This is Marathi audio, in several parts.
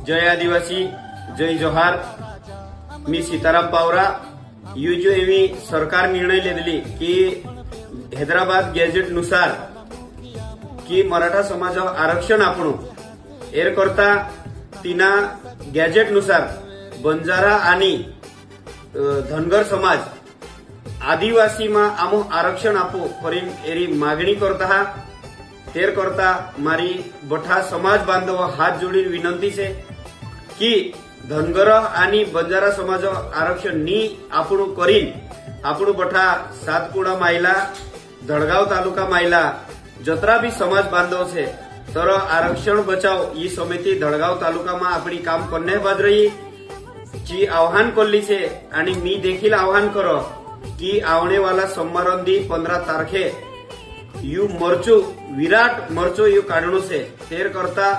जय आदिवासी, जय जोहार। मी सीताराम पावरा। युजीएवी सरकार निर्णय लेली की हैदराबाद गॅजेट नुसार की मराठा समाज आरक्षण आपण एर करता तिना गॅजेट नुसार बंजारा आणि धनगर समाज आदिवासी में आमो आरक्षण आपो फरीन एरी मागणी करता तेर करता मारी बठा समाज बांधव हाथ जोड़ी विनंती से कि धनगर आणि बंजारा समाज आरक्षण नी आपण करीन आपण बठा सातपुड़ा मायला धड़गाव तालुका मायला जतरा भी समाज बांधव से तर आरक्षण बचाव ही समिति धड़गाव तालुका में अपनी काम करने बाद रही जी आह्वान करली से आणि मी देखील आह्वान करो की आवणे वाला सोमवारंदी 15 तारखे यू मोर्चो विराट मोर्चो यू काढणो से तेर करता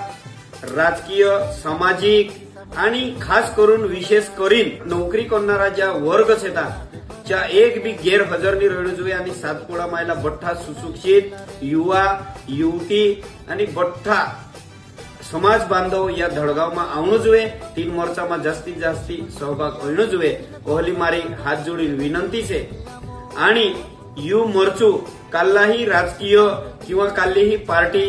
राजकीय सामाजिक आणि खास करून विशेष करीन नोकरी करणारा ज्या वर्ग छेता त्या एक भी गैरहजर नहीं रहणं जुए आणि सातपुड़ा मायला बठ्ठा सुशिक्षित युवा युवती आणि बठ्ठा समाज बांधव या धड़गाव में आवणं जुए 3 मोर्चा में जास्तीत जास्ती सहभाग होणं जुए कोहली मारी हाथ जोड़ी विनंती से आणि यू मोर्चो काल्लाही राजकीय किंवा काल्लीही पार्टी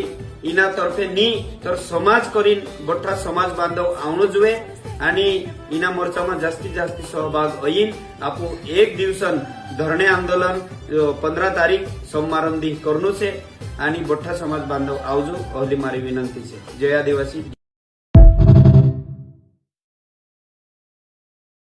इना तर्फे नी तर समाज करीन बठ्ठा समाज बांधव आवणं जुए आणि इना मोर्चा में जास्तीत जास्ती सहभाग होईन आपो एक दिवसन धरणे आंदोलन 15 तारीख सोमवारंदी करनो से आणि बठ्ठा समाज बांधव आवजो कोहली मारी विनंती से। जय आदिवासी।